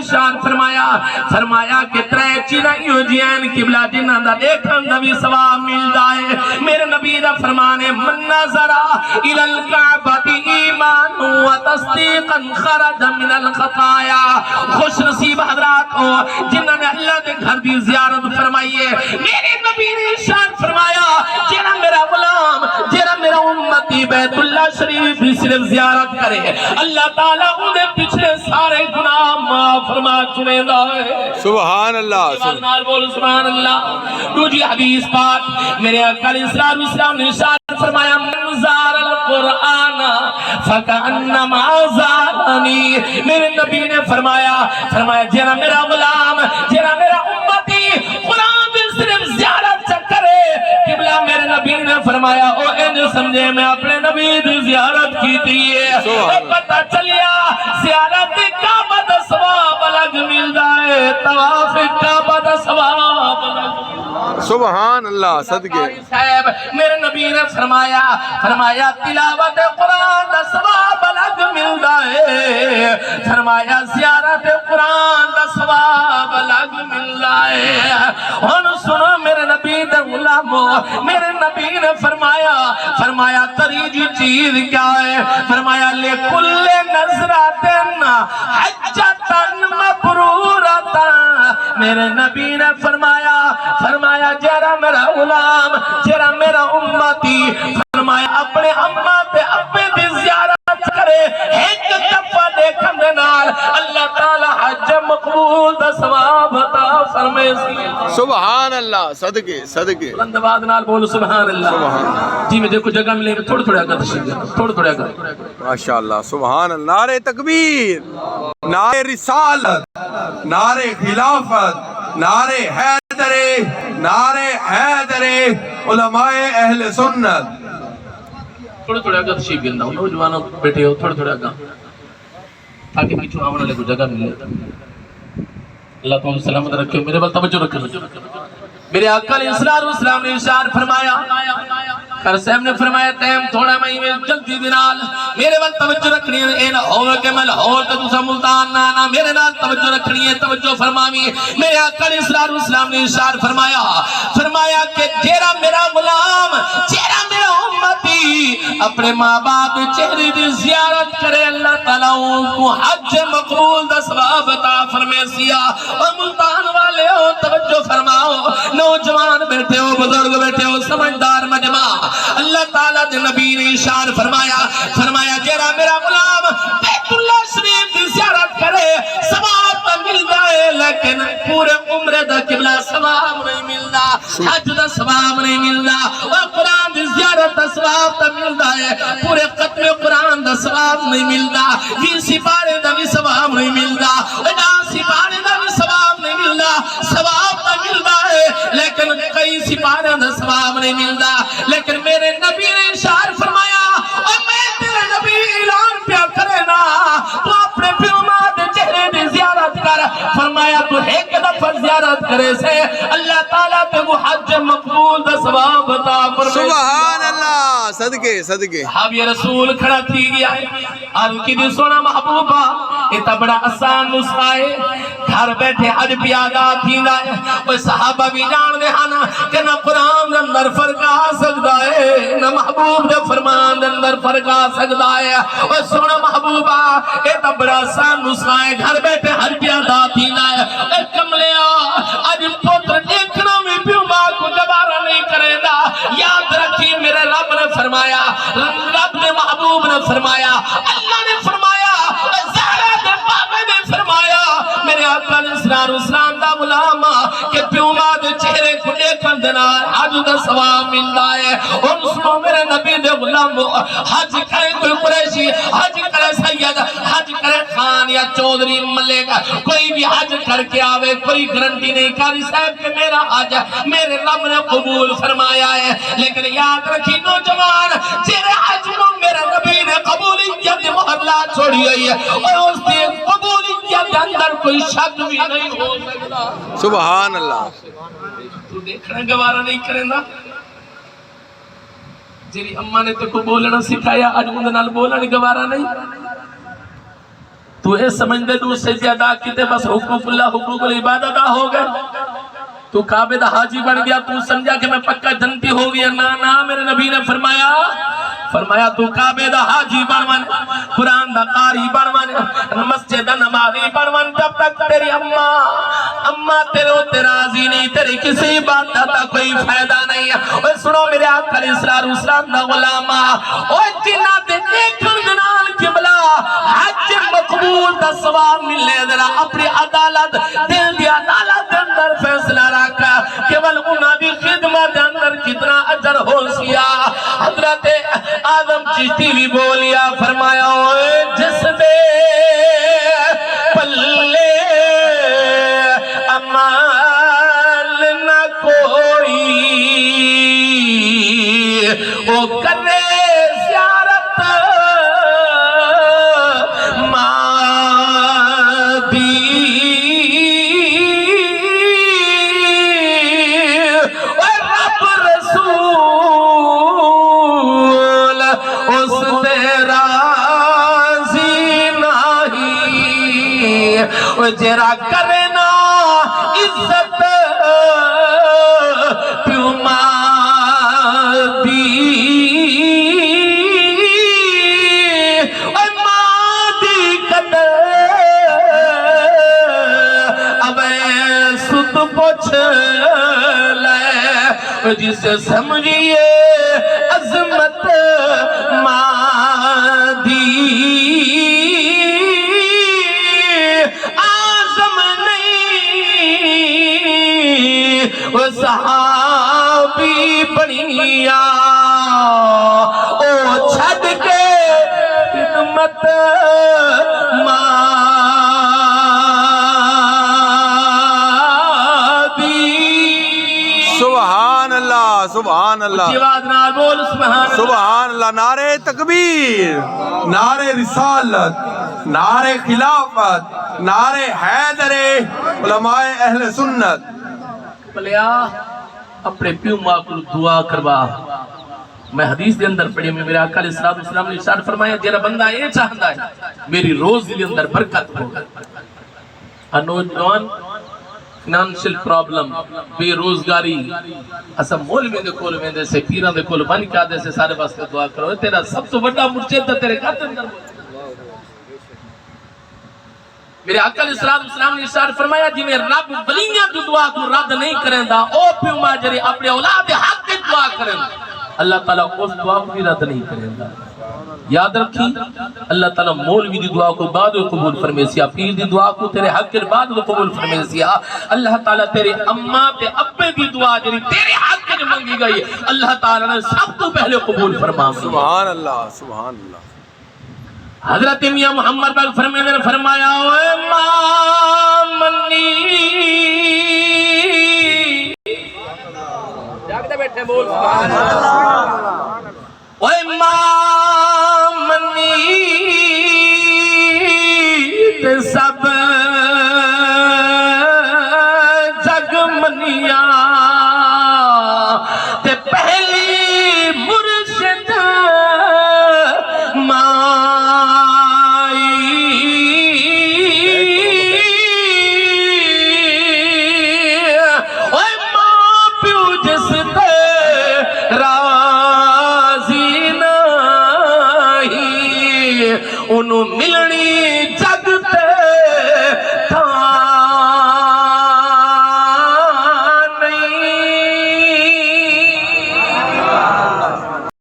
ارشاد فرمایا کہ ترے چیزاں یو جیان قبلہ جنہاں دا دیکھن دا بھی ثواب ملدا ہے میرے نبی دا فرمان ہے من نظر الی الکعبۃ ایمان و تصدیقا خرج من الخطایا خوش نصیب حضرات ہو جنہوں نے اللہ دے گھر دی زیارت فرمائی ہے میرے نبی نے ارشاد فرمایا جیڑا میرا غلام جیڑا میرا امتی بیت اللہ شریف بھی صرف زیارت کرے اللہ تعالیٰ انہیں پچھلے سارے گناہ معاف فرما چنے دا ہے سبحان اللہ سبحان اللہ دوسری حدیث پاک میرے آقا علیہ السلام نے ارشاد فرمایا من زار القرآن فکأنما زارنی میرے نبی نے فرمایا جیڑا میرا غلام جیڑا میرا امتی قرآن بھی صرف زیارت چکرے قبلہ میرے نبی نے فرمایا او انج سمجھے میں اپنے نبی دی زیارت کی دیئے پتہ چلیا زیارت کعبہ دا ثواب الگ ملدا ہے طواف کعبہ دا ثواب الگ سبحان اللہ صدقے صاحب میرے نبی نے فرمایا تلاوت قرآن دا ثواب الگ ملدا ہے فرمایا زیارت قرآن دا ثواب الگ ملدا ہے ہن سنو میرے نبی دے غلامو میرے نبی نے فرمایا تریجی چیز کیا ہے فرمایا لکل نظراتن حجتن مبرورتا میرے نبی نے فرمایا جیرا میرا غلام جیرا میرا امتی فرمایا اپنے اماں تے ابے دی زیارت کرے ایک دفعہ دیکھن دے نال اللہ تعالی حج مقبول دا ثواب عطا فرمائے سبحان اللہ صدقے بلند آواز نال بولو سبحان اللہ جی میں دیکھو جگہ ملے تھوڑے تھوڑے آگا تشریف دینا تھوڑے تھوڑے آگا ماشاءاللہ سبحان اللہ نعرہ تکبیر نعرہ رسالت نعرہ خلافت نعرہ حیدر علماء اہل سنت تھوڑے تھوڑے آگا تشریف دینا نوجوانوں بیٹھے ہو تھوڑے تھوڑے آگا تاکہ پیچھو آمنے لے کو جگہ ملے اللہ تعالیٰ سلامت رکھے میرے بل توجہ رکھے میرے آقا علیہ السلام نے ارشاد فرمایا کر صاحب نے فرمایا تیم تھوڑا میں جلدی دنال میرے بل توجہ رکھنی ہے این ہو کہ میں لاہور تے دوسرا ملتان نانا میرے نال توجہ رکھنی ہے توجہ فرماوی میرے آقا علیہ السلام نے ارشاد فرمایا کہ جیرا میرا غلام جیرا میرا امتی اپنے ماں باپ چہرے دی زیارت کرے اللہ تعالیٰ کو حج مقبول دا ثواب عطا فرمائے سیا اور ملتان والے ہو توجہ فرماؤ نوجوان بیٹھے ہو بزرگ بیٹھے ہو سمجھدار مجمع اللہ تعالیٰ دے نبی نے ارشاد فرمایا جیرا میرا غلام بیت اللہ شریف دی زیارت کرے ثواب تو ملدا ہے لیکن پورے عمرے دا قبلہ ثواب نہیں ملدا حج دا ثواب نہیں ملدا اور قرآن دی زیارت دا ثواب تو ملدا ہے پورے ختم قرآن دا ثواب نہیں ملدا یہ سپارے دا بھی ثواب نہیں ملدا سپارے دا بھی ثواب نہیں ملدا ثواب تو ملدا ہے لیکن کئی سپارے دا ثواب نہیں ملدا لیکن میرے نبی نے ارشاد فرمایا اور میں تیرے نبی اعلان پیا کرے نا تو اپنے پیو ماں دے چہرے دی زیارت کر فرمایا تو ایک دفعہ زیارت کرے سے اللہ تعالیٰ تے وہ حج مقبول دا ثواب عطا فرمائے سبحان اللہ صدقے صحابی رسول کھڑا تھی گیا ہے آج کی دی سونا محبوبہ اتنا بڑا آسان نسخہ ہے گھر بیٹھے حج پیادا تھی ہے وہ صحابہ بھی جان دے ہانا کہ نہ قرآن اندر فرق آ سکتا ہے نہ محبوب دے فرمان اندر فرق آ سکتا ہے وہ سونا محبوبہ اتنا بڑا آسان نسخہ ہے گھر بیٹھے حج پیادا تھی ہے اے کملیا آج پوتر دیکھنا میں پیو ماں کو دوبارہ نہیں کرے گا یاد رکھی میرے رب نے فرمایا رب نے محبوب نے فرمایا اللہ نے فرمایا زہرہ دے بابے نے فرمایا میرے آقا علیہ السلام دا غلام کہ پیو ماں دے چہرے کو دیکھن دینا حج دا ثواب ملدا ہے اور سنو میرے نبی دے غلام حج کرے کوئی قریشی حج کرے سید حج کرے خان یا چودھری ملک کوئی بھی حج کر کے آوے کوئی گارنٹی نہیں قاری صاحب کہ میرا حج میرے رب نے قبول فرمایا ہے لیکن یاد رکھی نوجوان جیرے حج کو میرے نبی نے قبولیت محلہ چھوڑی ہوئی ہے اور اس کی قبولیت اندر کوئی شک بھی نہیں ہو سکتا سبحان اللہ تو دیکھنا گوارا نہیں کریں نا جیری اممہ نے تو کو بولنا سکھایا آج اندھنال بولنا گوارا نہیں تو اے سمجھ دے تو سجدے ادا کیتے بس حقوق اللہ حقوق العباد ادا ہو گئے، تو کعبے دا حاجی بن گیا، تو سمجھا کہ میں پکا جنتی ہو گیا؟ نا میرے نبی نے فرمایا تو کعبے دا حاجی بن، قرآن دا قاری بن، مسجد دا نمازی بن، جب تک تیری اماں تیرے ہوتے راضی نہیں، تیری کسی بات دا کوئی فائدہ نہیں ہے۔ اوہ سنو میرے آقا علیہ السلام دا غلامہ، اوہ جنہ دے دیکھن دنال قبلہ حج مقبول دا ثواب ملے، ذرا اپنی عدالت دل دی عدالت دے اندر فیصلہ رکھا، کیول انہاں دی خدمت دے اندر کتنا اجر ہو سیا۔ حضرت آدم چشتی بھی بولیا، فرمایا اوے جس دے پلے امال نہ کوئی، وہ کرے زیارت جرا کرنا عزت پیو مادی، مادی قدر اوے سد پوچھ لے، جسے سمجھئے عظمت مادی وہ صحابی بنیا، او چھڑ کے خدمت مادی۔ سبحان اللہ سبحان اللہ جواد نال بول سبحان اللہ، سبحان اللہ۔ نعرہ تکبیر، نعرہ رسالت، نعرہ خلافت، نعرہ حیدر علماء اہل سنت۔ بلیا اپنے پیو ماں کو دعا کروا، میں حدیث دے اندر پڑھی، میں میرے آقا علیہ السلام نے ارشاد فرمایا جیرا بندہ یہ چاہتا ہے میری روزی دے اندر برکت ہو۔ نوجوان فنانشل پرابلم، بے روزگاری، اسا مولوی دے کول ویندے سے پیراں دے کول بن کے آدے سے سارے واسطے دعا کرو، تیرا سب سے بڑا مرشد تیرے گھر دے اندر۔ میرے آقا علیہ السلام نے ارشاد فرمایا جی میں رب ولیاں دی دعا کو رد نہیں کریں دا، او پیو ماں جڑے اپنے اولاد حق کی دعا کریں، اللہ تعالیٰ اس دعا کو بھی رد نہیں کریں دا۔ یاد رکھی اللہ تعالیٰ مولوی دی دعا کو بعد میں قبول فرمیسیا، پیر دی دعا کو تیرے حق کے بعد میں قبول فرمیسیا۔ اللہ تعالیٰ تیرے اماں تے ابے دی دعا جڑی تیرے حق کے منگی گئی اللہ تعالیٰ نے سب تو پہلے قبول فرما۔ سبحان اللہ سبحان اللہ۔ حضرت میاں محمد پاک فرمایا اے ماں منی، جاگتے بیٹھے بول سبحان اللہ۔